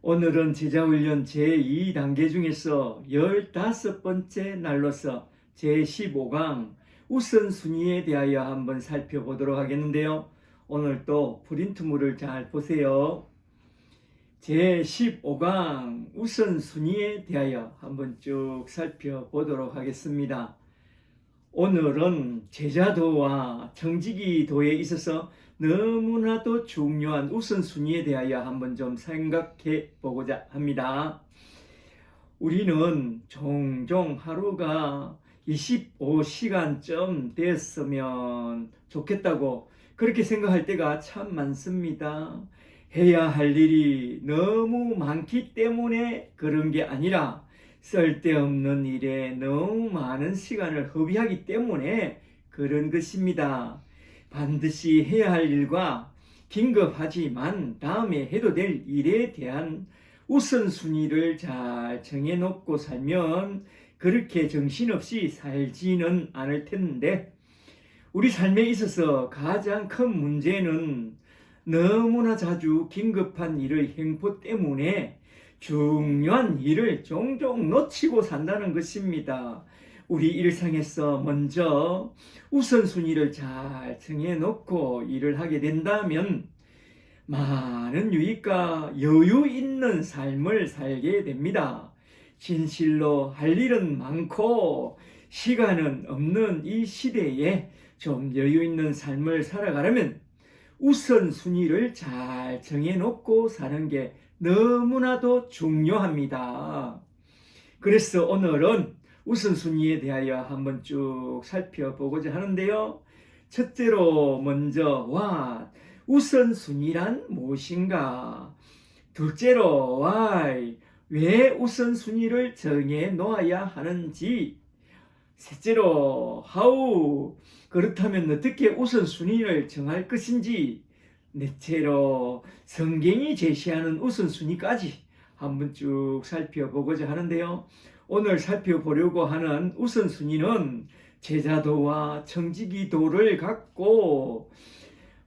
오늘은 제자훈련 제2단계 중에서 15번째 날로서 제15강 우선순위에 대하여 한번 살펴보도록 하겠는데요. 오늘 또 프린트물을 잘 보세요. 제15강 우선순위에 대하여 한번 쭉 살펴보도록 하겠습니다. 오늘은 제자도와 청지기도에 있어서 너무나도 중요한 우선순위에 대하여 한번 좀 생각해 보고자 합니다. 우리는 종종 하루가 25시간쯤 됐으면 좋겠다고 그렇게 생각할 때가 참 많습니다. 해야 할 일이 너무 많기 때문에 그런 게 아니라 쓸데없는 일에 너무 많은 시간을 허비하기 때문에 그런 것입니다. 반드시 해야 할 일과 긴급하지만 다음에 해도 될 일에 대한 우선순위를 잘 정해놓고 살면 그렇게 정신없이 살지는 않을 텐데, 우리 삶에 있어서 가장 큰 문제는 너무나 자주 긴급한 일의 행포 때문에 중요한 일을 종종 놓치고 산다는 것입니다. 우리 일상에서 먼저 우선순위를 잘 정해놓고 일을 하게 된다면 많은 유익과 여유 있는 삶을 살게 됩니다. 진실로 할 일은 많고 시간은 없는 이 시대에 좀 여유 있는 삶을 살아가려면 우선순위를 잘 정해놓고 사는 게 너무나도 중요합니다. 그래서 오늘은 우선순위에 대하여 한번 쭉 살펴보고자 하는데요. 첫째로 먼저 우선순위란 무엇인가? 둘째로 왜 우선순위를 정해 놓아야 하는지? 셋째로 how, 그렇다면 어떻게 우선순위를 정할 것인지? 넷째로 성경이 제시하는 우선순위까지 한번 쭉 살펴보고자 하는데요. 오늘 살펴보려고 하는 우선순위는 제자도와 청지기도를 갖고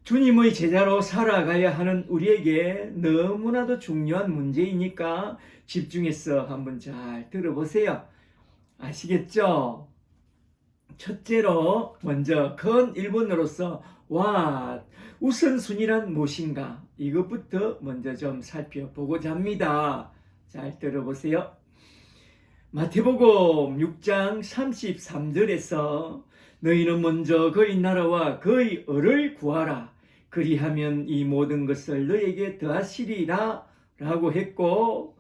주님의 제자로 살아가야 하는 우리에게 너무나도 중요한 문제이니까 집중해서 한번 잘 들어보세요. 아시겠죠? 첫째로 먼저 큰 1번으로서 우선순위란 무엇인가? 이것부터 먼저 좀 살펴보고자 합니다. 잘 들어보세요. 마태복음 6장 33절에서 너희는 먼저 그의 나라와 그의 의를 구하라. 그리하면 이 모든 것을 너에게 더하시리라 라고 했고,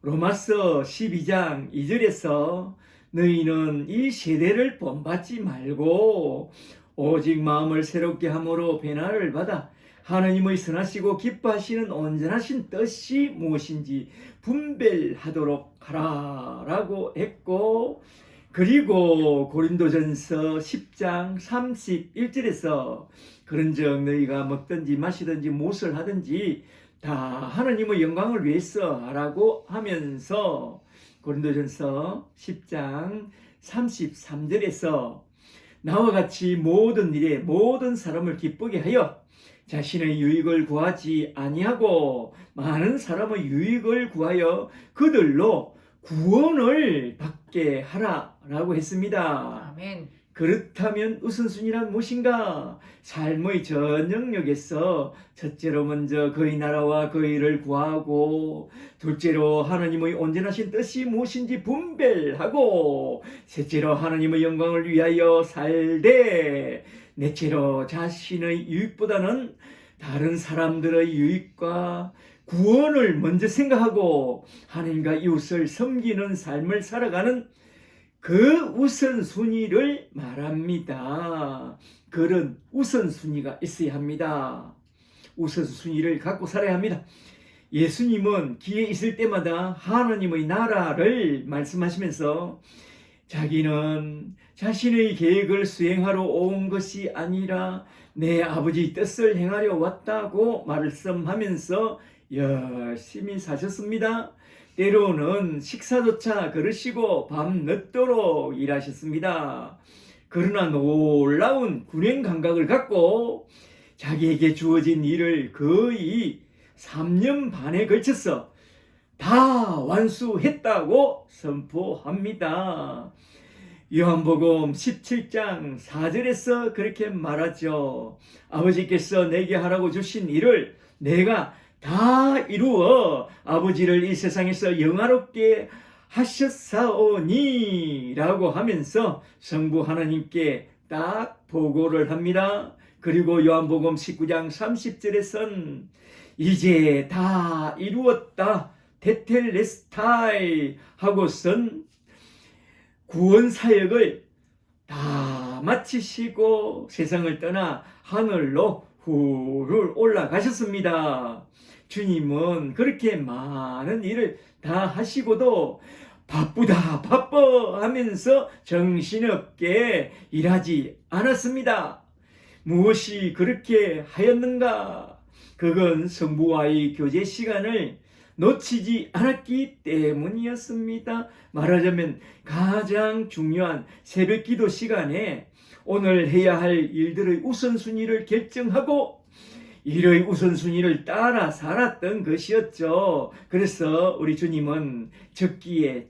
로마서 12장 2절에서 너희는 이 세대를 본받지 말고 오직 마음을 새롭게 함으로 변화를 받아 하나님의 선하시고 기뻐하시는 온전하신 뜻이 무엇인지 분별하도록 하라 라고 했고, 그리고 고린도전서 10장 31절에서 그런즉 너희가 먹든지 마시든지 무엇을 하든지 다 하나님의 영광을 위해서 하라고 하면서 고린도전서 10장 33절에서 나와 같이 모든 일에 모든 사람을 기쁘게 하여 자신의 유익을 구하지 아니하고 많은 사람의 유익을 구하여 그들로 구원을 받게 하라라고 했습니다. 아멘. 그렇다면 우선순위란 무엇인가? 삶의 전 영역에서 첫째로 먼저 그의 나라와 그의 일을 구하고, 둘째로 하나님의 온전하신 뜻이 무엇인지 분별하고, 셋째로 하나님의 영광을 위하여 살되, 넷째로 자신의 유익보다는 다른 사람들의 유익과 구원을 먼저 생각하고 하나님과 이웃을 섬기는 삶을 살아가는 그 우선순위를 말합니다. 그런 우선순위가 있어야 합니다. 우선순위를 갖고 살아야 합니다. 예수님은 기회 있을 때마다 하나님의 나라를 말씀하시면서 자기는 자신의 계획을 수행하러 온 것이 아니라 내 아버지 뜻을 행하려 왔다고 말씀하면서 열심히 사셨습니다. 때로는 식사조차 그러시고 밤늦도록 일하셨습니다. 그러나 놀라운 군행 감각을 갖고 자기에게 주어진 일을 거의 3년 반에 걸쳐서 다 완수했다고 선포합니다. 요한복음 17장 4절에서 그렇게 말하죠. 아버지께서 내게 하라고 주신 일을 내가 다 이루어 아버지를 이 세상에서 영화롭게 하셨사오니 라고 하면서 성부 하나님께 딱 보고를 합니다. 그리고 요한복음 19장 30절에선 이제 다 이루었다 테텔레스타이 하고선 구원 사역을 다 마치시고 세상을 떠나 하늘로 훌훌 올라가셨습니다. 주님은 그렇게 많은 일을 다 하시고도 바쁘다 바빠 하면서 정신없게 일하지 않았습니다. 무엇이 그렇게 하였는가? 그건 성부와의 교제 시간을 놓치지 않았기 때문이었습니다. 말하자면 가장 중요한 새벽 기도 시간에 오늘 해야 할 일들의 우선순위를 결정하고 일의 우선순위를 따라 살았던 것이었죠. 그래서 우리 주님은 적기에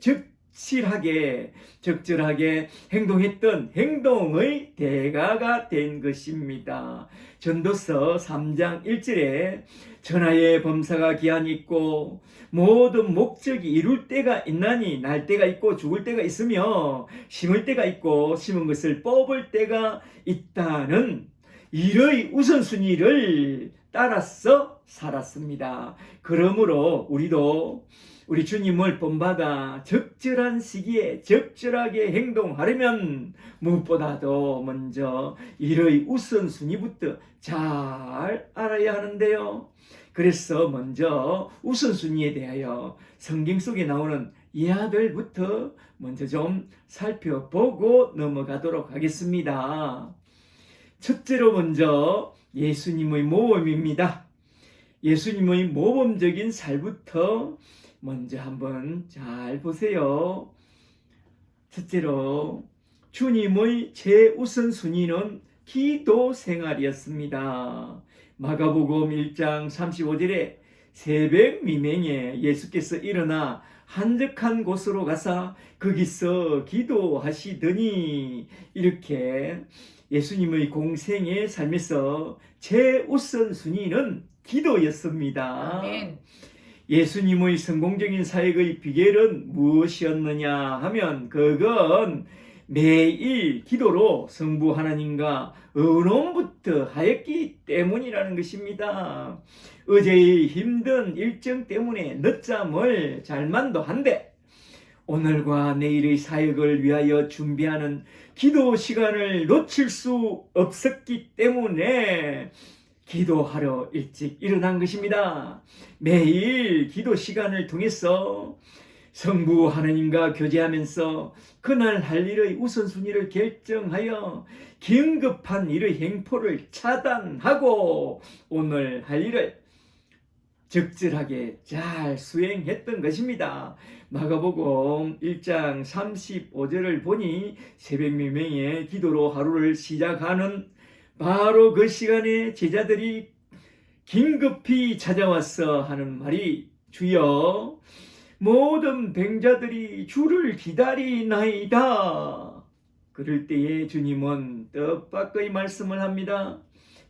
적절하게 행동했던 행동의 대가가 된 것입니다. 전도서 3장 1절에 천하의 범사가 기한이 있고 모든 목적이 이룰 때가 있나니 날 때가 있고 죽을 때가 있으며 심을 때가 있고 심은 것을 뽑을 때가 있다는 일의 우선순위를 따라서 살았습니다. 그러므로 우리도 우리 주님을 본받아 적절한 시기에 적절하게 행동하려면 무엇보다도 먼저 일의 우선순위부터 잘 알아야 하는데요. 그래서 먼저 우선순위에 대하여 성경 속에 나오는 이야기들부터 먼저 좀 살펴보고 넘어가도록 하겠습니다. 첫째로 먼저 예수님의 모범입니다. 예수님의 모범적인 살부터 먼저 한번 잘 보세요. 첫째로 주님의 최우선순위는 기도 생활이었습니다. 마가복음 1장 35절에 새벽 미명에 예수께서 일어나 한적한 곳으로 가사 거기서 기도하시더니 이렇게 예수님의 삶에서 최우선순위는 기도였습니다. 아멘. 예수님의 성공적인 사역의 비결은 무엇이었느냐 하면 그건 매일 기도로 성부 하나님과 의논부터 하였기 때문이라는 것입니다. 어제의 힘든 일정 때문에 늦잠을 잘만도 한데 오늘과 내일의 사역을 위하여 준비하는 기도 시간을 놓칠 수 없었기 때문에 기도하러 일찍 일어난 것입니다. 매일 기도 시간을 통해서 성부 하나님과 교제하면서 그날 할 일의 우선순위를 결정하여 긴급한 일의 행포를 차단하고 오늘 할 일을 적절하게 잘 수행했던 것입니다. 마가복음 1장 35절을 보니 새벽 미명의 기도로 하루를 시작하는 바로 그 시간에 제자들이 긴급히 찾아와서 하는 말이 주여 모든 병자들이 주를 기다리나이다. 그럴 때에 주님은 뜻밖의 말씀을 합니다.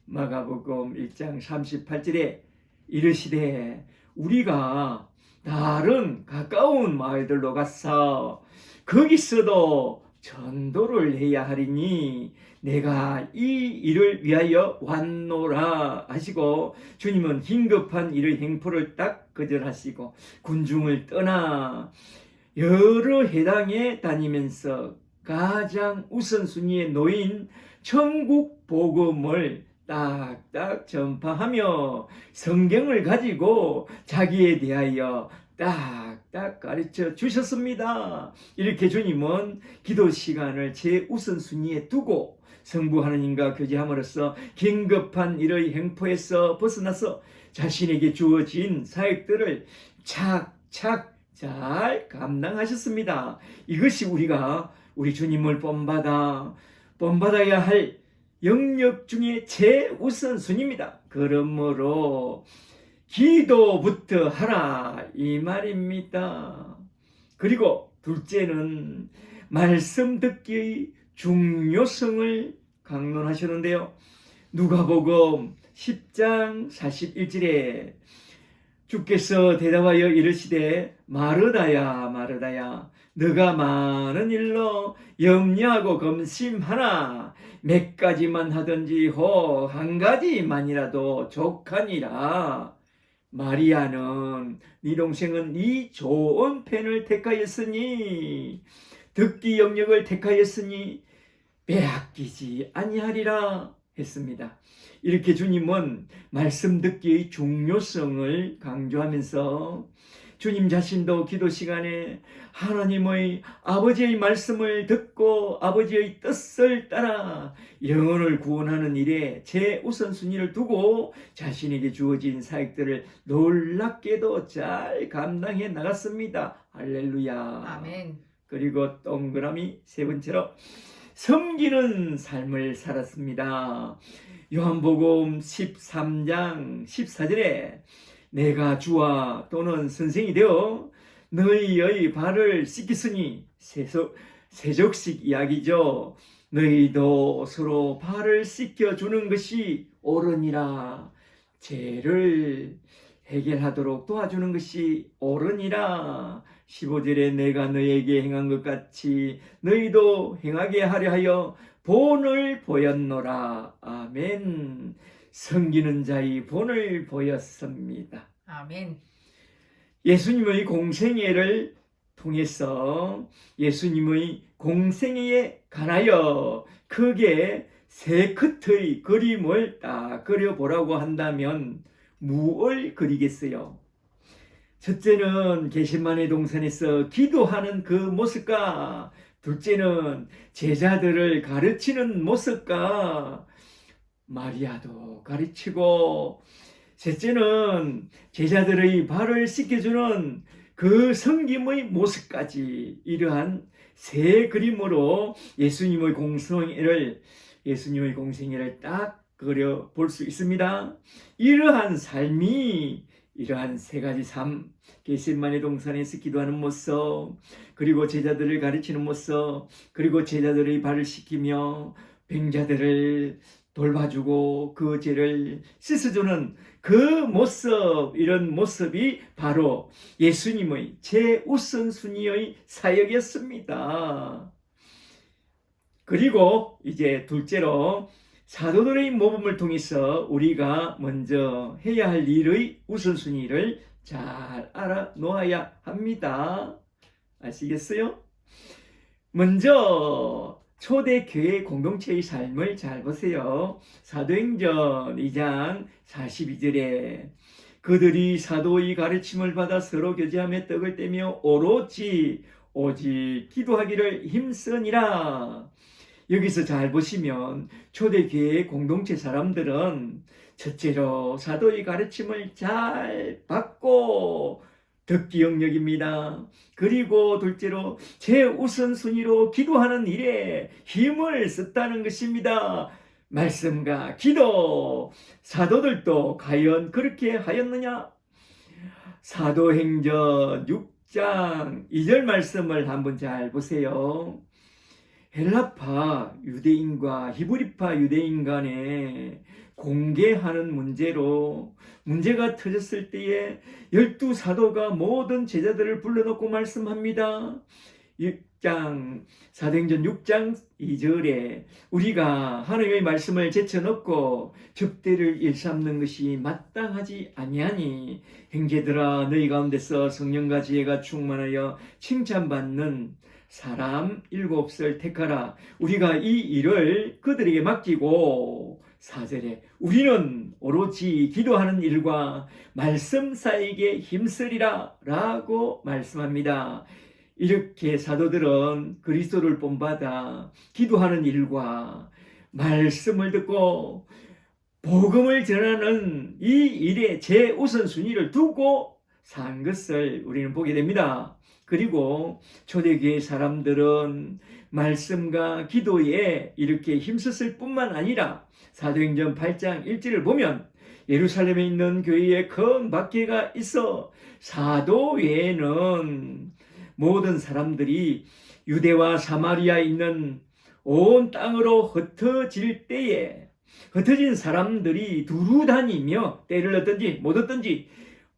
마가복음 1장 38절에 이르시되 우리가 다른 가까운 마을들로 가서 거기서도 전도를 해야 하리니 내가 이 일을 위하여 왔노라 하시고 주님은 긴급한 일의 행포를 딱 거절하시고 군중을 떠나 여러 해당에 다니면서 가장 우선순위에 놓인 천국 복음을 딱딱 전파하며 성경을 가지고 자기에 대하여 딱딱 가르쳐 주셨습니다. 이렇게 주님은 기도 시간을 최우선순위에 두고 성부 하나님과 교제함으로써 긴급한 일의 행포에서 벗어나서 자신에게 주어진 사역들을 착착 잘 감당하셨습니다. 이것이 우리가 우리 주님을 본받아야 할 영역 중에 최우선순위입니다. 그러므로 기도부터 하라 이 말입니다. 그리고 둘째는 말씀 듣기의 중요성을 강론하셨는데요. 누가복음 10장 41절에 주께서 대답하여 이르시되 마르다야 마르다야 너가 많은 일로 염려하고 검심하나 몇 가지만 하든지 혹 한 가지만이라도 족하니라. 마리아는 네 동생은 이 좋은 편을 택하였으니 듣기 영역을 택하였으니 빼앗기지 아니하리라 했습니다. 이렇게 주님은 말씀 듣기의 중요성을 강조하면서 주님 자신도 기도 시간에 하나님의 아버지의 말씀을 듣고 아버지의 뜻을 따라 영혼을 구원하는 일에 최우선순위를 두고 자신에게 주어진 사역들을 놀랍게도 잘 감당해 나갔습니다. 할렐루야. 아멘. 그리고 동그라미 세 번째로 섬기는 삶을 살았습니다. 요한복음 13장 14절에 내가 주와 또는 선생이 되어 너희의 발을 씻겼으니 세족식 이야기죠. 너희도 서로 발을 씻겨주는 것이 옳으니라. 죄를 해결하도록 도와주는 것이 옳으니라. 15절에 내가 너희에게 행한 것 같이 너희도 행하게 하려 하여 본을 보였노라. 아멘. 섬기는 자의 본을 보였습니다. 아멘. 예수님의 공생애를 통해서 예수님의 공생애에 관하여 크게 세 컷의 그림을 딱 그려보라고 한다면 무엇을 그리겠어요? 첫째는 게셈마네 동산에서 기도하는 그 모습과 둘째는 제자들을 가르치는 모습과 마리아도 가르치고 셋째는 제자들의 발을 씻겨주는 그 섬김의 모습까지 이러한 세 그림으로 예수님의 공생애를 딱 그려 볼 수 있습니다. 이러한 삶이 이러한 세 가지 삶, 게셈마네 동산에서 기도하는 모습, 그리고 제자들을 가르치는 모습, 그리고 제자들의 발을 씻기며 병자들을 돌봐주고 그 죄를 씻어주는 그 모습, 이런 모습이 바로 예수님의 최우선순위의 사역이었습니다. 그리고 이제 둘째로 사도들의 모범을 통해서 우리가 먼저 해야 할 일의 우선순위를 잘 알아 놓아야 합니다. 아시겠어요? 먼저 초대교회 공동체의 삶을 잘 보세요. 사도행전 2장 42절에 그들이 사도의 가르침을 받아 서로 교제하며 떡을 떼며 오직 기도하기를 힘쓰니라. 여기서 잘 보시면 초대교회 공동체 사람들은 첫째로 사도의 가르침을 잘 받고 듣기 영역입니다. 그리고 둘째로 최우선순위로 기도하는 일에 힘을 썼다는 것입니다. 말씀과 기도, 사도들도 과연 그렇게 하였느냐? 사도행전 6장 2절 말씀을 한번 잘 보세요. 헬라파 유대인과 히브리파 유대인 간에 공개하는 문제가 터졌을 때에 12사도가 모든 제자들을 불러놓고 말씀합니다. 사도행전 6장 2절에 우리가 하나님의 말씀을 제쳐놓고 접대를 일삼는 것이 마땅하지 아니하니 형제들아 너희 가운데서 성령과 지혜가 충만하여 칭찬받는 사람 7을 택하라. 우리가 이 일을 그들에게 맡기고 4절에 우리는 오로지 기도하는 일과 말씀 사이에 힘쓰리라 라고 말씀합니다. 이렇게 사도들은 그리스도를 본받아 기도하는 일과 말씀을 듣고 복음을 전하는 이 일에 최우선순위를 두고 산 것을 우리는 보게 됩니다. 그리고 초대교회 사람들은 말씀과 기도에 이렇게 힘썼을 뿐만 아니라 사도행전 8장 1절을 보면 예루살렘에 있는 교회에 큰 박해가 있어 사도 외에는 모든 사람들이 유대와 사마리아에 있는 온 땅으로 흩어질 때에 흩어진 사람들이 두루 다니며 때를 얻든지 못 얻든지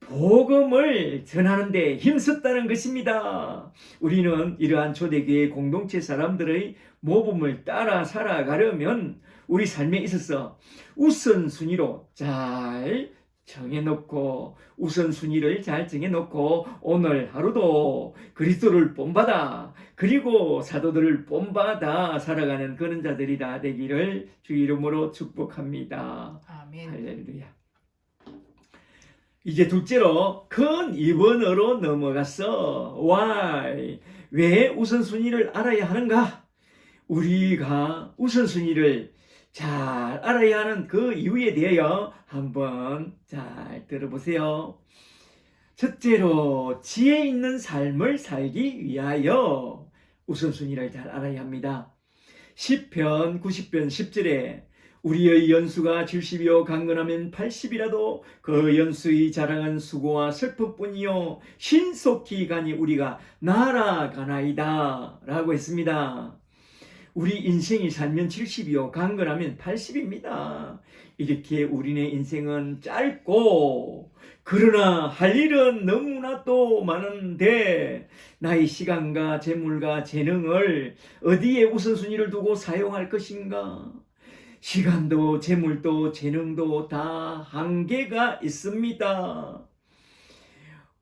복음을 전하는 데 힘썼다는 것입니다. 우리는 이러한 초대교회 공동체 사람들의 모범을 따라 살아가려면 우리 삶에 있어서 우선순위로 잘 정해놓고 우선순위를 잘 정해놓고 오늘 하루도 그리스도를 본받아 그리고 사도들을 본받아 살아가는 그런 자들이 다 되기를 주 이름으로 축복합니다. 아멘. 할렐루야. 이제 둘째로 큰 2번으로 넘어갔어. Why? 왜 우선순위를 알아야 하는가? 우리가 우선순위를 잘 알아야 하는 그 이유에 대하여 한번 잘 들어보세요. 첫째로 지혜 있는 삶을 살기 위하여 우선순위를 잘 알아야 합니다. 시편 90편 10절에 우리의 연수가 70이요 강건하면 80이라도 그 연수의 자랑은 수고와 슬픔뿐이요 신속히 가니 우리가 날아가나이다 라고 했습니다. 우리 인생이 살면 70이요 강건하면 80입니다. 이렇게 우리네 인생은 짧고 그러나 할 일은 너무나 또 많은데 나의 시간과 재물과 재능을 어디에 우선순위를 두고 사용할 것인가? 시간도 재물도 재능도 다 한계가 있습니다.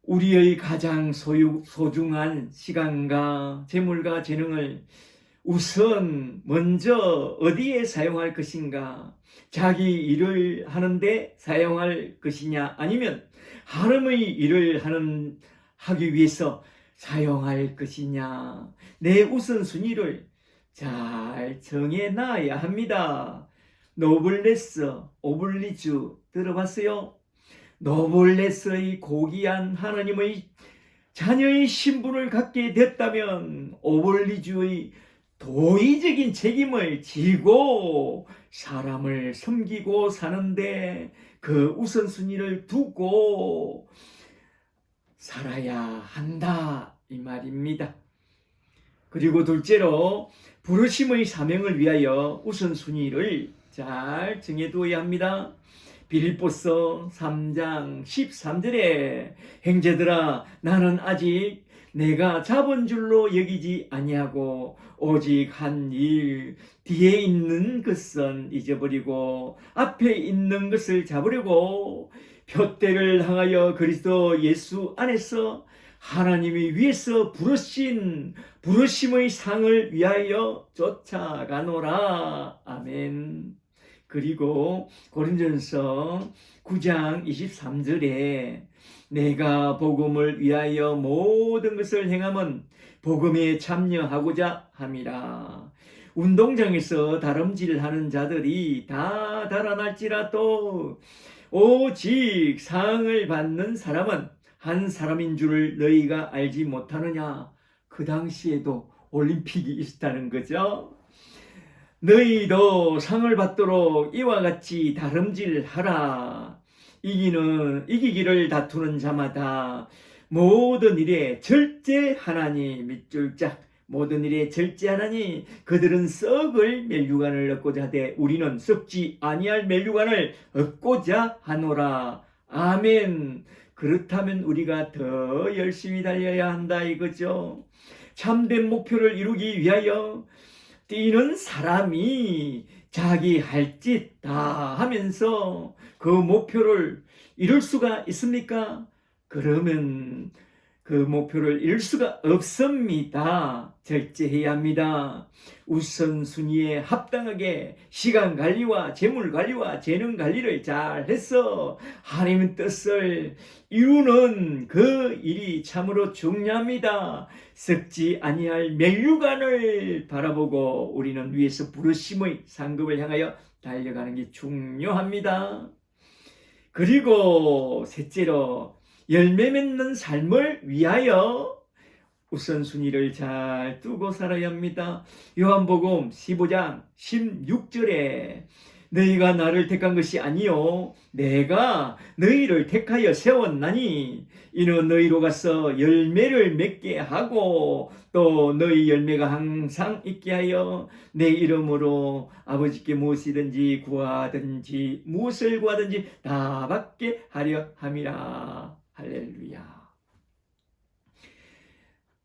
우리의 가장 소중한 시간과 재물과 재능을 우선 먼저 어디에 사용할 것인가? 자기 일을 하는데 사용할 것이냐? 아니면 하나님의 일을 하기 위해서 사용할 것이냐? 내 우선순위를 잘 정해놔야 합니다. 노블레스, 오블리주 들어봤어요? 노블레스의 고귀한 하나님의 자녀의 신분을 갖게 됐다면 오블리주의 도의적인 책임을 지고 사람을 섬기고 사는데 그 우선순위를 두고 살아야 한다 이 말입니다. 그리고 둘째로 부르심의 사명을 위하여 우선순위를 잘 정해두어야 합니다. 빌립보서 3장 13절에 형제들아 나는 아직 내가 잡은 줄로 여기지 아니하고 오직 한 일 뒤에 있는 것은 잊어버리고 앞에 있는 것을 잡으려고 표대를 향하여 그리스도 예수 안에서 하나님이 위에서 부르신 부르심의 상을 위하여 쫓아가노라. 아멘. 그리고 고린도전서 9장 23절에 내가 복음을 위하여 모든 것을 행함은 복음에 참여하고자 함이라. 운동장에서 다름질하는 자들이 다 달아날지라도 오직 상을 받는 사람은 한 사람인 줄을 너희가 알지 못하느냐. 그 당시에도 올림픽이 있었다는 거죠. 너희도 상을 받도록 이와 같이 다름질하라. 이기기를 다투는 자마다 모든 일에 절제하나니 밑줄 짝 모든 일에 절제하나니 그들은 썩을 멸류관을 얻고자 하되 우리는 썩지 아니할 멸류관을 얻고자 하노라. 아멘. 그렇다면 우리가 더 열심히 달려야 한다 이거죠. 참된 목표를 이루기 위하여 뛰는 사람이 자기 할 짓 다 하면서 그 목표를 이룰 수가 있습니까? 그러면 그 목표를 이룰 수가 없습니다. 절제해야 합니다. 우선순위에 합당하게 시간 관리와 재물 관리와 재능 관리를 잘 해서 하나님의 뜻을 이루는 그 일이 참으로 중요합니다. 썩지 아니할 멸류관을 바라보고 우리는 위에서 부르심의 상급을 향하여 달려가는 게 중요합니다. 그리고 셋째로 열매 맺는 삶을 위하여 우선순위를 잘 두고 살아야 합니다. 요한복음 15장 16절에 너희가 나를 택한 것이 아니요 내가 너희를 택하여 세웠나니 이는 너희로 가서 열매를 맺게 하고 또 너희 열매가 항상 있게 하여 내 이름으로 아버지께 무엇이든지 구하든지 무엇을 구하든지 다 받게 하려 함이라. 할렐루야.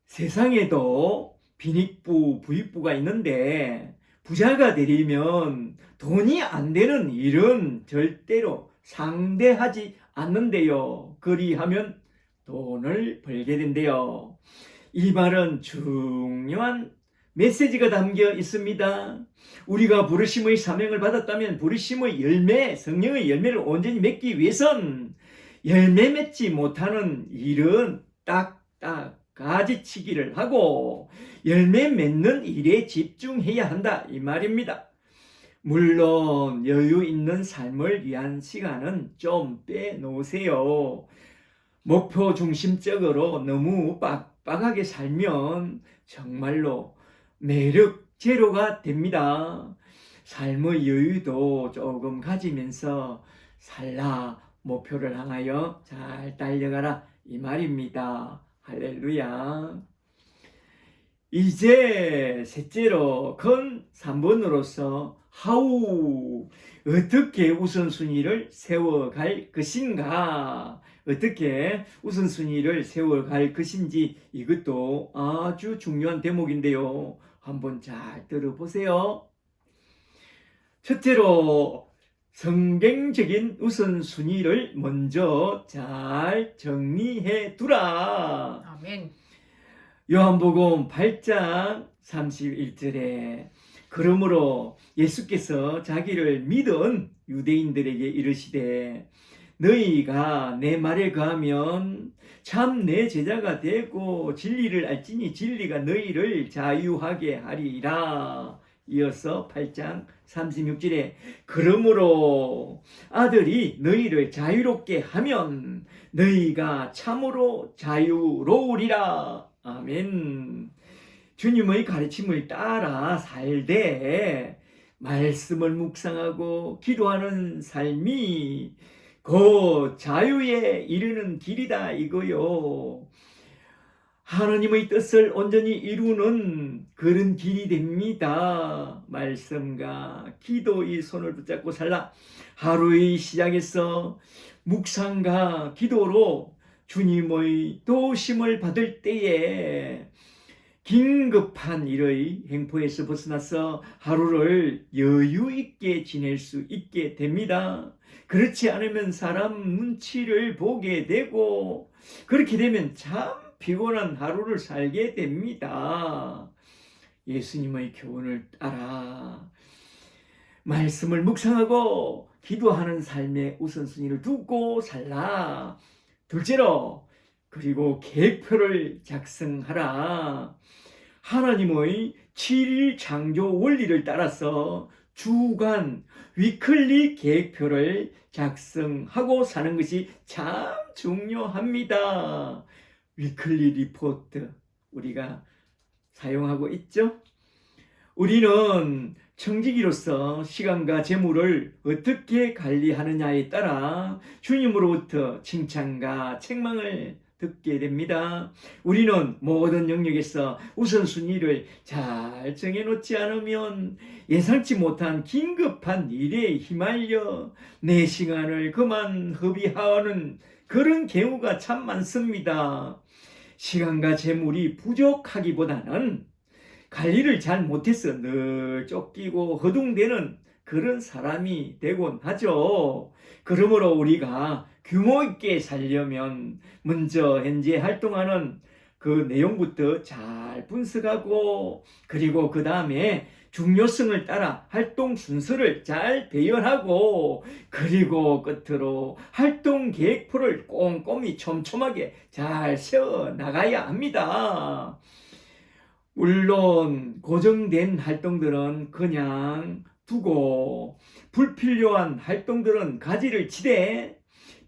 세상에도 빈익부 부익부가 있는데 부자가 되려면 돈이 안 되는 일은 절대로 상대하지 않는데요. 그리하면 돈을 벌게 된대요. 이 말은 중요한 메시지가 담겨 있습니다. 우리가 부르심의 사명을 받았다면 부르심의 열매, 성령의 열매를 온전히 맺기 위해선 열매 맺지 못하는 일은 딱딱 가지치기를 하고 열매 맺는 일에 집중해야 한다 이 말입니다. 물론 여유 있는 삶을 위한 시간은 좀 빼놓으세요. 목표 중심적으로 너무 빡빡하게 살면 정말로 매력 제로가 됩니다. 삶의 여유도 조금 가지면서 살라 목표를 향하여 잘 달려가라 이 말입니다. 할렐루야. 이제 셋째로 건 3번으로서 하우 어떻게 우선순위를 세워갈 것인가, 어떻게 우선순위를 세워갈 것인지 이것도 아주 중요한 대목인데요. 한번 잘 들어보세요. 첫째로 성경적인 우선순위를 먼저 잘 정리해 두라. 아멘. 요한복음 8장 31절에 그러므로 예수께서 자기를 믿은 유대인들에게 이르시되 너희가 내 말에 거하면 참 내 제자가 되고 진리를 알지니 진리가 너희를 자유하게 하리라. 이어서 8장 36절에 그러므로 아들이 너희를 자유롭게 하면 너희가 참으로 자유로우리라. 아멘. 주님의 가르침을 따라 살되 말씀을 묵상하고 기도하는 삶이 곧 자유에 이르는 길이다 이거요. 하나님의 뜻을 온전히 이루는 그런 길이 됩니다. 말씀과 기도의 손을 붙잡고 살라. 하루의 시작에서 묵상과 기도로 주님의 도우심을 받을 때에 긴급한 일의 행포에서 벗어나서 하루를 여유 있게 지낼 수 있게 됩니다. 그렇지 않으면 사람 눈치를 보게 되고 그렇게 되면 참 피곤한 하루를 살게 됩니다. 예수님의 교훈을 따라 말씀을 묵상하고 기도하는 삶의 우선순위를 두고 살라. 둘째로 그리고 계획표를 작성하라. 하나님의 7일 창조 원리를 따라서 주간 위클리 계획표를 작성하고 사는 것이 참 중요합니다. 위클리 리포트 우리가 사용하고 있죠? 우리는 청지기로서 시간과 재물을 어떻게 관리하느냐에 따라 주님으로부터 칭찬과 책망을 듣게 됩니다. 우리는 모든 영역에서 우선순위를 잘 정해놓지 않으면 예상치 못한 긴급한 일에 휘말려 내 시간을 그만 허비하는 그런 경우가 참 많습니다. 시간과 재물이 부족하기보다는 관리를 잘 못해서 늘 쫓기고 허둥대는 그런 사람이 되곤 하죠. 그러므로 우리가 규모 있게 살려면 먼저 현재 활동하는 그 내용부터 잘 분석하고 그리고 그 다음에 중요성을 따라 활동 순서를 잘 배열하고 그리고 끝으로 활동 계획표를 꼼꼼히 촘촘하게 잘 세워 나가야 합니다. 물론 고정된 활동들은 그냥 두고 불필요한 활동들은 가지를 치되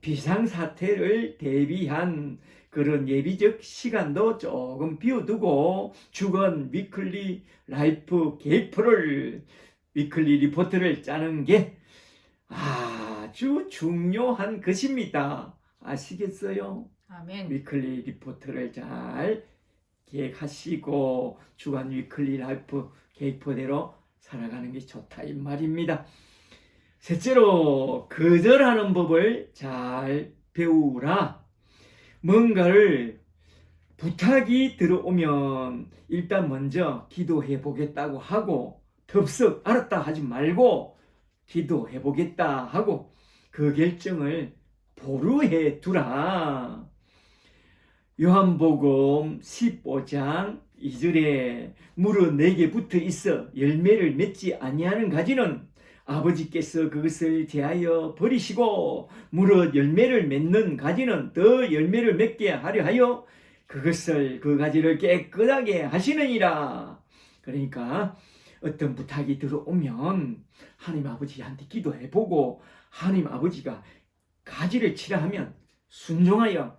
비상사태를 대비한 그런 예비적 시간도 조금 비워두고 주간 위클리 라이프 계획표를 위클리 리포트를 짜는 게 아주 중요한 것입니다. 아시겠어요? 아멘. 위클리 리포트를 잘 계획하시고 주간 위클리 라이프 계획표대로 살아가는 게 좋다 이 말입니다. 셋째로 거절하는 법을 잘 배우라. 뭔가를 부탁이 들어오면 일단 먼저 기도해 보겠다고 하고 덥석 알았다 하지 말고 기도해 보겠다 하고 그 결정을 보루해 두라. 요한복음 15장 2절에 무릇 내게 붙어 있어 열매를 맺지 아니하는 가지는 아버지께서 그것을 제하여 버리시고 무릇 열매를 맺는 가지는 더 열매를 맺게 하려 하여 그 가지를 깨끗하게 하시느니라. 그러니까 어떤 부탁이 들어오면 하나님 아버지한테 기도해보고 하나님 아버지가 가지를 치라 하면 순종하여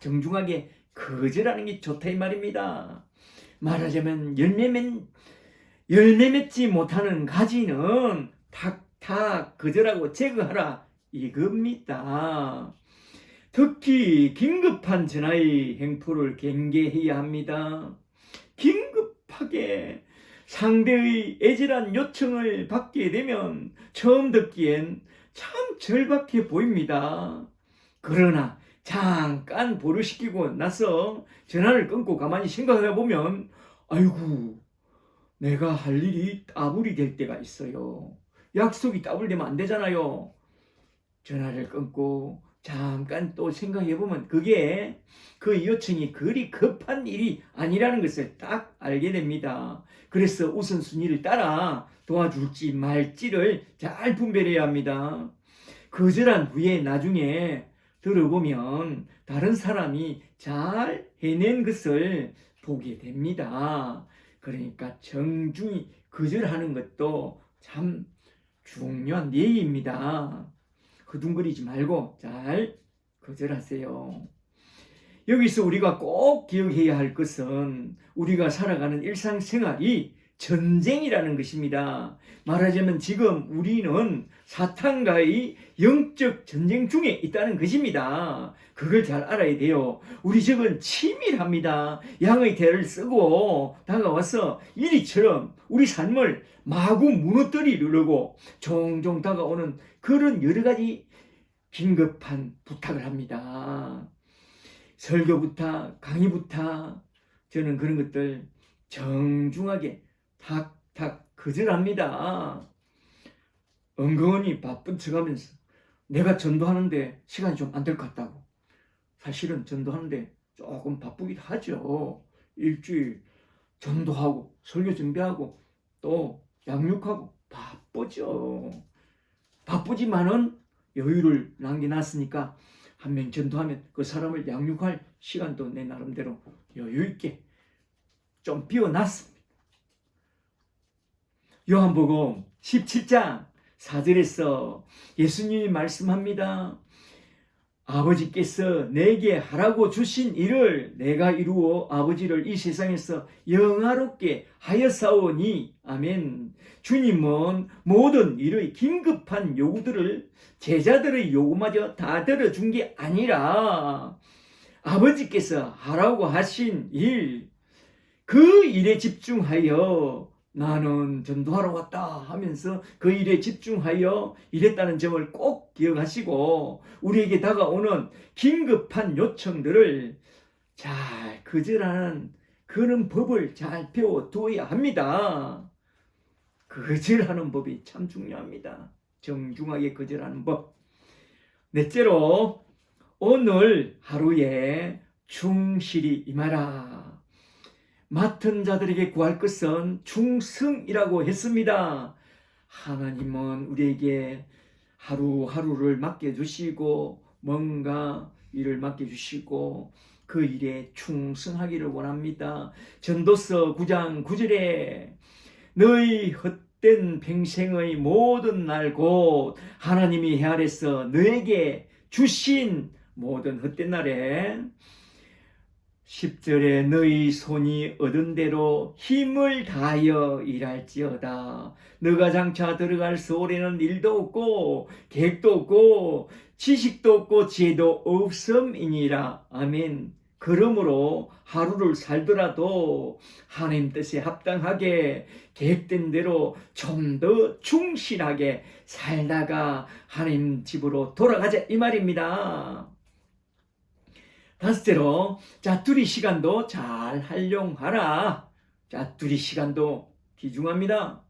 정중하게 거절하는 게 좋다 이 말입니다. 말하자면 열매 맺지 못하는 가지는 탁탁 거절하고 제거하라 이겁니다. 특히 긴급한 전화의 행포를 경계해야 합니다. 긴급하게 상대의 애절한 요청을 받게 되면 처음 듣기엔 참 절박해 보입니다. 그러나 잠깐 보류시키고 나서 전화를 끊고 가만히 생각해 보면 아이고 내가 할 일이 따블이 될 때가 있어요. 약속이 따블되면 안 되잖아요. 전화를 끊고 잠깐 또 생각해 보면 그게 그 요청이 그리 급한 일이 아니라는 것을 딱 알게 됩니다. 그래서 우선순위를 따라 도와줄지 말지를 잘 분별해야 합니다. 거절한 후에 나중에 들어보면 다른 사람이 잘 해낸 것을 보게 됩니다. 그러니까 정중히 거절하는 것도 참 중요한 예의입니다. 허둥거리지 말고 잘 거절하세요. 여기서 우리가 꼭 기억해야 할 것은 우리가 살아가는 일상생활이 전쟁이라는 것입니다. 말하자면 지금 우리는 사탄과의 영적 전쟁 중에 있다는 것입니다. 그걸 잘 알아야 돼요. 우리 적은 치밀합니다. 양의 대를 쓰고 다가와서 이리처럼 우리 삶을 마구 무너뜨리려고 종종 다가오는 그런 여러 가지 긴급한 부탁을 합니다. 설교 부탁, 강의 부탁, 저는 그런 것들 정중하게 탁탁 거절합니다. 은근히 바쁜 척하면서 내가 전도하는데 시간이 좀 안 될 것 같다고. 사실은 전도하는데 조금 바쁘기도 하죠. 일주일 전도하고 설교 준비하고 또 양육하고 바쁘죠. 바쁘지만은 여유를 남겨놨으니까 한 명 전도하면 그 사람을 양육할 시간도 내 나름대로 여유 있게 좀 비워놨습니다. 요한복음 17장 4절에서 예수님이 말씀합니다. 아버지께서 내게 하라고 주신 일을 내가 이루어 아버지를 이 세상에서 영화롭게 하였사오니 아멘. 주님은 모든 일의 긴급한 요구들을 제자들의 요구마저 다 들어준 게 아니라 아버지께서 하라고 하신 일, 그 일에 집중하여 나는 전도하러 왔다 하면서 그 일에 집중하여 일했다는 점을 꼭 기억하시고 우리에게 다가오는 긴급한 요청들을 잘 거절하는 그런 법을 잘 배워두어야 합니다. 거절하는 법이 참 중요합니다. 정중하게 거절하는 법. 넷째로 오늘 하루에 충실히 임하라. 맡은 자들에게 구할 것은 충성이라고 했습니다. 하나님은 우리에게 하루하루를 맡겨주시고 뭔가 일을 맡겨주시고 그 일에 충성하기를 원합니다. 전도서 9장 9절에 너희 헛된 평생의 모든 날 곧 하나님이 헤아려서 너에게 주신 모든 헛된 날에 10절에 너희 손이 얻은 대로 힘을 다하여 일할지어다. 너가 장차 들어갈 서울에는 일도 없고 계획도 없고 지식도 없고 지혜도 없음이니라. 아멘. 그러므로 하루를 살더라도 하나님 뜻에 합당하게 계획된 대로 좀 더 충실하게 살다가 하나님 집으로 돌아가자 이 말입니다. 다섯째로 자투리 시간도 잘 활용하라. 자투리 시간도 귀중합니다.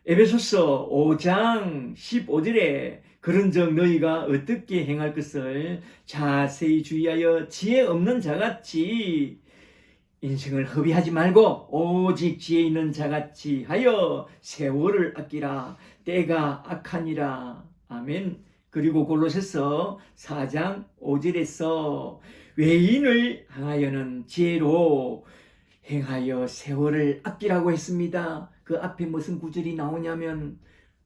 에베소서 5장 15절에 그런즉 너희가 어떻게 행할 것을 자세히 주의하여 지혜 없는 자같이 인생을 허비하지 말고 오직 지혜 있는 자같이 하여 세월을 아끼라. 때가 악하니라. 아멘. 그리고 골로새서 4장 5절에서 외인을 향하여는 지혜로 행하여 세월을 아끼라고 했습니다. 그 앞에 무슨 구절이 나오냐면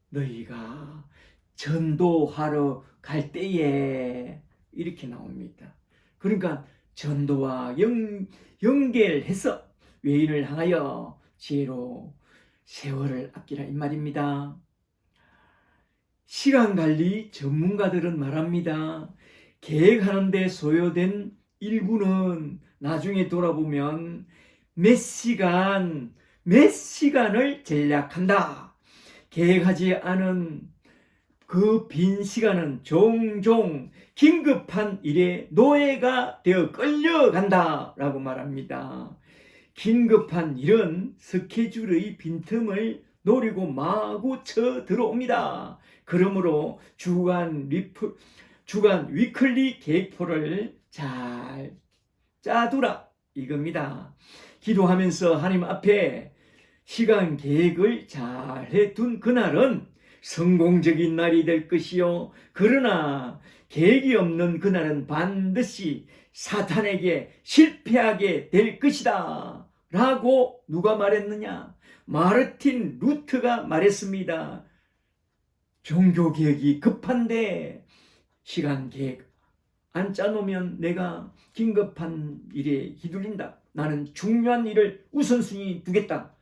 너희가 전도하러 갈 때에 이렇게 나옵니다. 그러니까 전도와 연결해서 외인을 향하여 지혜로 세월을 아끼라 이 말입니다. 시간관리 전문가들은 말합니다. 계획하는데 소요된 일부는 나중에 돌아보면 몇 시간을 전략한다. 계획하지 않은 그 빈 시간은 종종 긴급한 일에 노예가 되어 끌려간다 라고 말합니다. 긴급한 일은 스케줄의 빈틈을 노리고 마구 쳐 들어옵니다. 그러므로 주간 위클리 계획표를 잘 짜두라 이겁니다. 기도하면서 하나님 앞에 시간 계획을 잘 해둔 그날은 성공적인 날이 될 것이요. 그러나 계획이 없는 그날은 반드시 사탄에게 실패하게 될 것이다 라고 누가 말했느냐? 마르틴 루트가 말했습니다. 종교개혁이 급한데 시간 계획 안 짜놓으면 내가 긴급한 일에 휘둘린다. 나는 중요한 일을 우선순위 두겠다.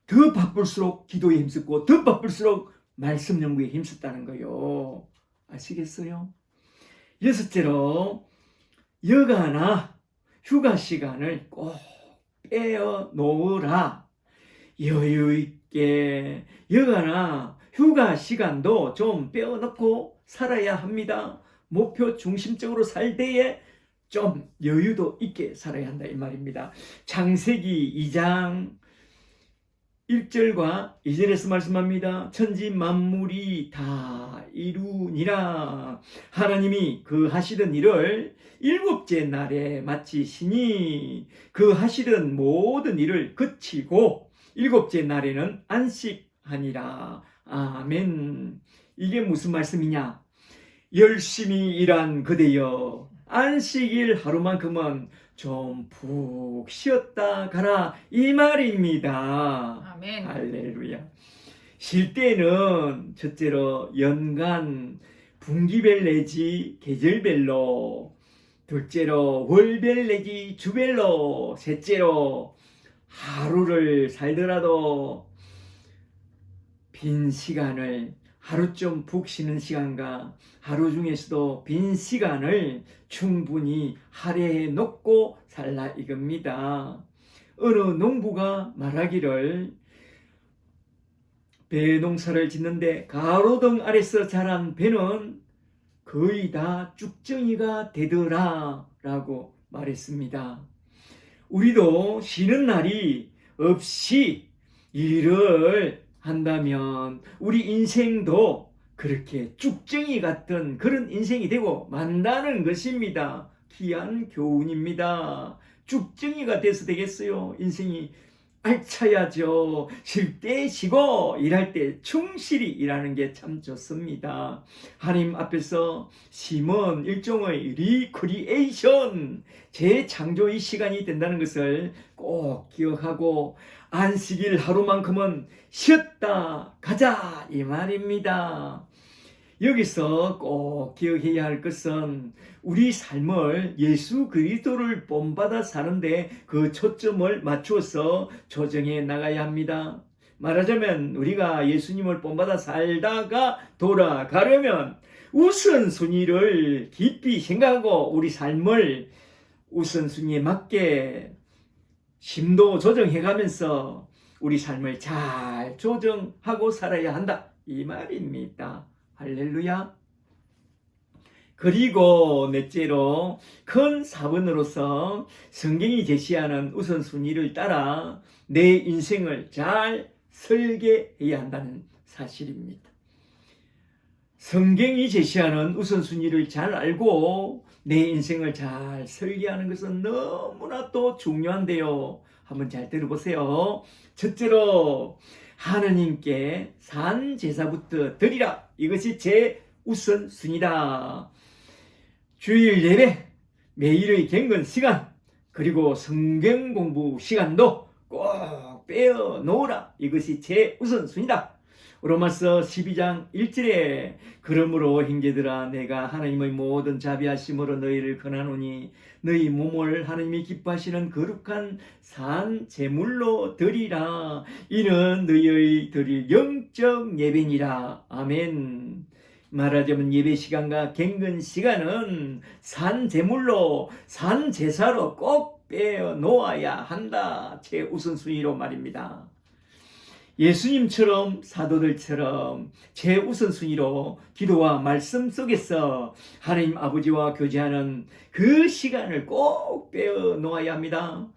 더 바쁠수록 기도에 힘쓰고 더 바쁠수록 말씀 연구에 힘썼다는 거요. 아시겠어요? 여섯째로 여가나 휴가 시간을 꼭 빼어 놓으라. 여유 있게 여가나 휴가 시간도 좀 빼어 놓고 살아야 합니다. 목표 중심적으로 살 때에 좀 여유도 있게 살아야 한다 이 말입니다. 창세기 2장 1절과 2절에서 말씀합니다. 천지 만물이 다 이루니라. 하나님이 그 하시던 일을 일곱째 날에 마치시니 그 하시던 모든 일을 그치고 일곱째 날에는 안식하니라. 아멘. 이게 무슨 말씀이냐? 열심히 일한 그대여 안식일 하루만큼은 좀 푹 쉬었다 가라 이 말입니다. 아멘. 할렐루야. 쉴 때는 첫째로 연간 분기별 내지 계절별로, 둘째로 월별 내지 주별로, 셋째로 하루를 살더라도 빈 시간을 하루 좀 푹 쉬는 시간과 하루 중에서도 빈 시간을 충분히 할애해 놓고 살라 이겁니다. 어느 농부가 말하기를 배 농사를 짓는데 가로등 아래서 자란 배는 거의 다 쭉정이가 되더라 라고 말했습니다. 우리도 쉬는 날이 없이 일을 한다면 우리 인생도 그렇게 쭉정이 같은 그런 인생이 되고 만다는 것입니다. 귀한 교훈입니다. 쭉정이가 돼서 되겠어요? 인생이 알차야죠. 쉴 때 쉬고 일할 때 충실히 일하는 게 참 좋습니다. 하나님 앞에서 쉼은 일종의 리크리에이션, 재창조의 시간이 된다는 것을 꼭 기억하고 안식일 하루만큼은 쉬었다 가자 이 말입니다. 여기서 꼭 기억해야 할 것은 우리 삶을 예수 그리스도를 본받아 사는데 그 초점을 맞추어서 조정해 나가야 합니다. 말하자면 우리가 예수님을 본받아 살다가 돌아가려면 우선순위를 깊이 생각하고 우리 삶을 우선순위에 맞게 심도 조정해가면서 우리 삶을 잘 조정하고 살아야 한다, 이 말입니다. 할렐루야. 그리고 넷째로 큰 사본으로서 성경이 제시하는 우선순위를 따라 내 인생을 잘 설계해야 한다는 사실입니다. 성경이 제시하는 우선순위를 잘 알고 내 인생을 잘 설계하는 것은 너무나도 중요한데요. 한번 잘 들어보세요. 첫째로 하느님께 산 제사부터 드리라. 이것이 제 우선순위다. 주일 예배, 매일의 경건 시간, 그리고 성경 공부 시간도 꼭 빼어 놓으라. 이것이 제 우선순위다. 로마서 12장 1절에 그러므로 형제들아 내가 하나님의 모든 자비하심으로 너희를 권하노니 너희 몸을 하나님이 기뻐하시는 거룩한 산 제물로 드리라. 이는 너희의 드릴 영적 예배니라. 아멘. 말하자면 예배 시간과 경건 시간은 산 제물로, 산 제사로 꼭 빼어 놓아야 한다. 제 우선순위로 말입니다. 예수님처럼 사도들처럼 제 우선순위로 기도와 말씀 속에서 하나님 아버지와 교제하는 그 시간을 꼭 빼어 놓아야 합니다.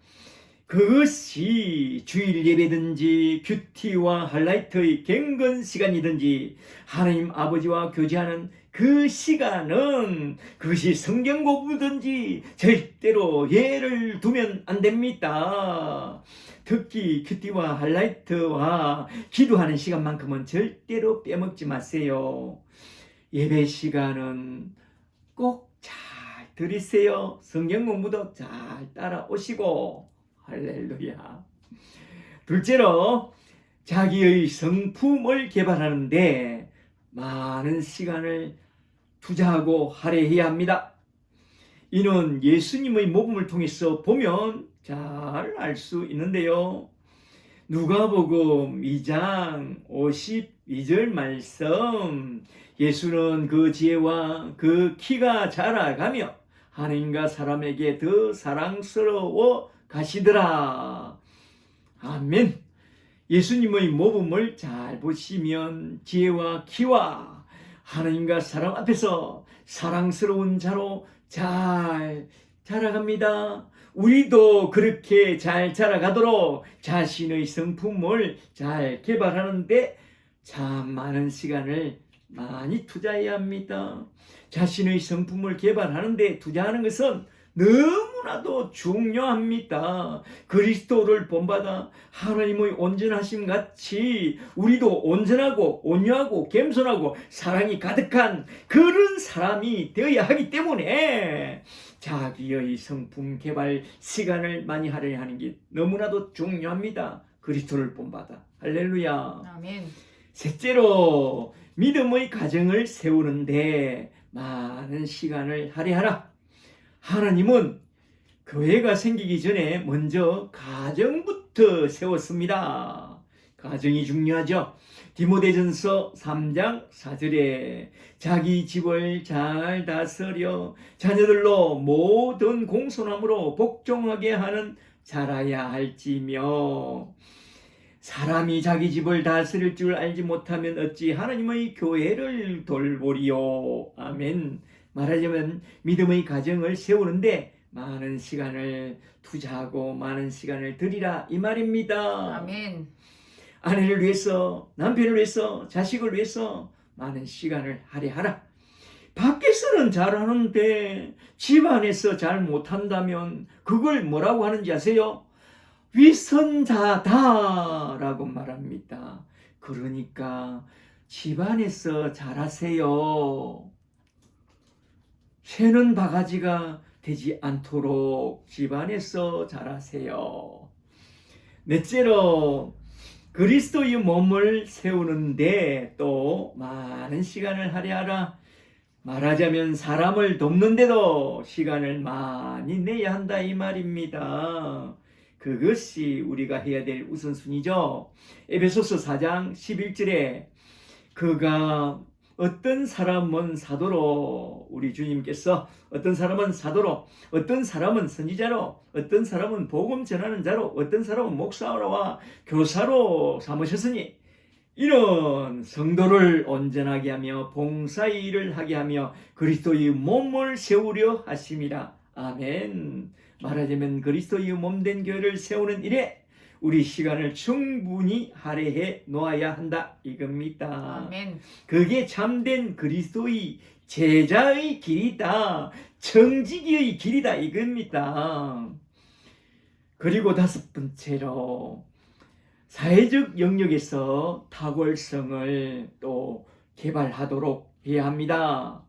그것이 주일 예배든지 큐티와 하이라이트의 경건 시간이든지 하나님 아버지와 교제하는 그 시간은 그것이 성경 공부든지 절대로 예를 두면 안 됩니다. 특히 큐티와 하이라이트와 기도하는 시간만큼은 절대로 빼먹지 마세요. 예배 시간은 꼭 잘 들으세요. 성경 공부도 잘 따라오시고. 할렐루야. 둘째로 자기의 성품을 개발하는데 많은 시간을 투자하고 할애해야 합니다. 이는 예수님의 모범을 통해서 보면 잘 알 수 있는데요. 누가복음 2장 52절 말씀, 예수는 그 지혜와 그 키가 자라가며 하나님과 사람에게 더 사랑스러워 가시더라. 아멘. 예수님의 모범을 잘 보시면 지혜와 키와 하나님과 사람 앞에서 사랑스러운 자로 잘 자라갑니다. 우리도 그렇게 잘 자라가도록 자신의 성품을 잘 개발하는데 참 많은 시간을 많이 투자해야 합니다. 자신의 성품을 개발하는데 투자하는 것은 너무나도 중요합니다. 그리스도를 본받아 하나님의 온전하심 같이 우리도 온전하고 온유하고 겸손하고 사랑이 가득한 그런 사람이 되어야 하기 때문에 자기의 성품 개발 시간을 많이 하려야 하는 게 너무나도 중요합니다. 그리스도를 본받아. 할렐루야. 아멘. 셋째로 믿음의 가정을 세우는데 많은 시간을 할애하라. 하나님은 교회가 생기기 전에 먼저 가정부터 세웠습니다. 가정이 중요하죠. 디모데전서 3장 4절에 자기 집을 잘 다스려 자녀들로 모든 공손함으로 복종하게 하는 자라야 할지며, 사람이 자기 집을 다스릴 줄 알지 못하면 어찌 하나님의 교회를 돌보리요. 아멘. 말하자면 믿음의 가정을 세우는데 많은 시간을 투자하고 많은 시간을 들이라, 이 말입니다. 아멘. 아내를 위해서, 남편을 위해서, 자식을 위해서 많은 시간을 할애하라. 밖에서는 잘하는데 집 안에서 잘 못한다면 그걸 뭐라고 하는지 아세요? 위선자다라고 말합니다. 그러니까 집 안에서 잘하세요. 새는 바가지가 되지 않도록 집 안에서 잘하세요. 넷째로 그리스도의 몸을 세우는데 또 많은 시간을 할애하라. 말하자면 사람을 돕는데도 시간을 많이 내야 한다 이 말입니다. 그것이 우리가 해야 될 우선순위죠. 에베소서 4장 11절에 그가 어떤 사람은 사도로, 우리 주님께서 어떤 사람은 사도로, 어떤 사람은 선지자로, 어떤 사람은 복음 전하는 자로, 어떤 사람은 목사와 교사로 삼으셨으니 이런 성도를 온전하게 하며 봉사의 일을 하게 하며 그리스도의 몸을 세우려 하심이라. 아멘. 말하자면 그리스도의 몸된 교회를 세우는 일에 우리 시간을 충분히 할애해 놓아야 한다 이겁니다. 아멘. 그게 참된 그리스도의 제자의 길이다. 청지기의 길이다 이겁니다. 그리고 다섯 번째로 사회적 영역에서 탁월성을 또 개발하도록 해야 합니다.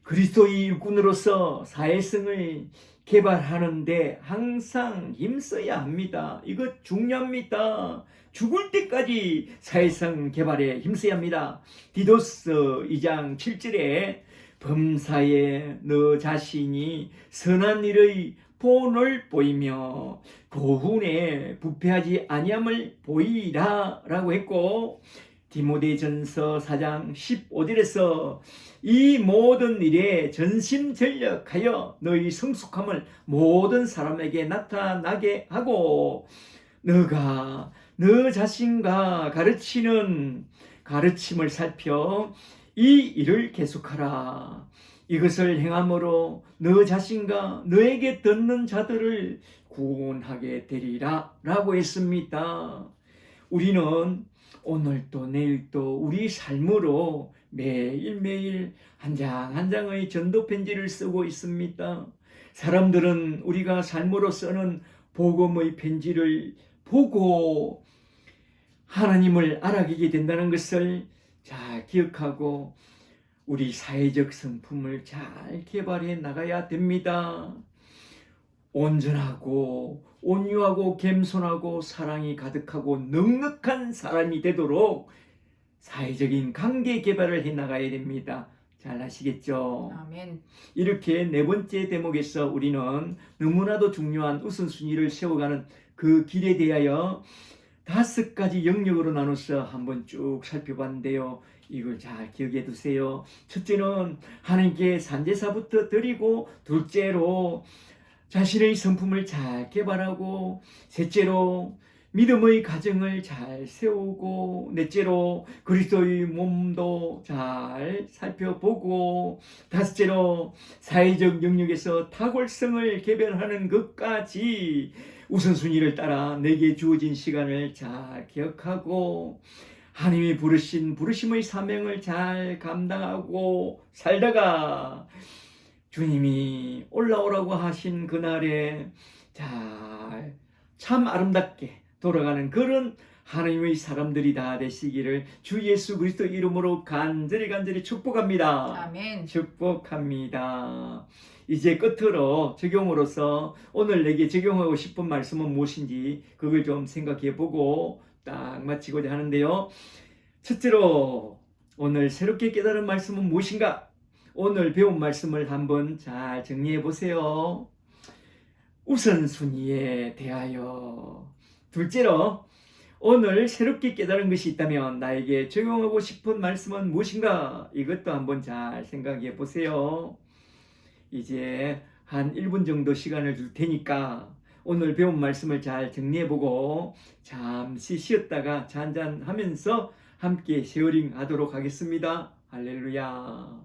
그리스도의 일꾼으로서 사회성을 개발하는데 항상 힘써야 합니다. 이거 중요합니다. 죽을 때까지 사회성 개발에 힘써야 합니다. 디도스 2장 7절에 범사에 너 자신이 선한 일의 본을 보이며 고훈에 부패하지 아니함을 보이라 라고 했고, 디모데전서 4장 15절에서 이 모든 일에 전심전력하여 너희 성숙함을 모든 사람에게 나타나게 하고 너가 너 자신과 가르치는 가르침을 살펴 이 일을 계속하라. 이것을 행함으로 너 자신과 너에게 듣는 자들을 구원하게 되리라 라고 했습니다. 우리는 오늘도 내일도 우리 삶으로 매일매일 한 장 한 장의 전도 편지를 쓰고 있습니다. 사람들은 우리가 삶으로 쓰는 복음의 편지를 보고 하나님을 알아가게 된다는 것을 잘 기억하고 우리 사회적 성품을 잘 개발해 나가야 됩니다. 온전하고 온유하고 겸손하고 사랑이 가득하고 넉넉한 사람이 되도록 사회적인 관계 개발을 해 나가야 됩니다. 잘 아시겠죠? 아멘. 이렇게 네 번째 대목에서 우리는 너무나도 중요한 우선순위를 세워가는 그 길에 대하여 5가지 영역으로 나눠서 한번 쭉 살펴봤는데요. 이걸 잘 기억해 두세요. 첫째는 하나님께 산제사부터 드리고, 둘째로 자신의 성품을 잘 개발하고, 셋째로 믿음의 가정을 잘 세우고, 넷째로 그리스도의 몸도 잘 살펴보고, 다섯째로 사회적 영역에서 탁월성을 개발하는 것까지 우선순위를 따라 내게 주어진 시간을 잘 기억하고 하나님이 부르신 부르심의 사명을 잘 감당하고 살다가 주님이 올라오라고 하신 그날에 잘 참 아름답게 돌아가는 그런 하나님의 사람들이 다 되시기를 주 예수 그리스도 이름으로 간절히 축복합니다. 아멘. 축복합니다. 이제 끝으로 적용으로서 오늘 내게 적용하고 싶은 말씀은 무엇인지 그걸 좀 생각해 보고 딱 마치고자 하는데요. 첫째로 오늘 새롭게 깨달은 말씀은 무엇인가? 오늘 배운 말씀을 한번 잘 정리해 보세요. 우선순위에 대하여. 둘째로 오늘 새롭게 깨달은 것이 있다면 나에게 적용하고 싶은 말씀은 무엇인가? 이것도 한번 잘 생각해 보세요. 이제 한 1분 정도 시간을 줄 테니까 오늘 배운 말씀을 잘 정리해 보고 잠시 쉬었다가 잔잔하면서 함께 쉐어링 하도록 하겠습니다. 할렐루야.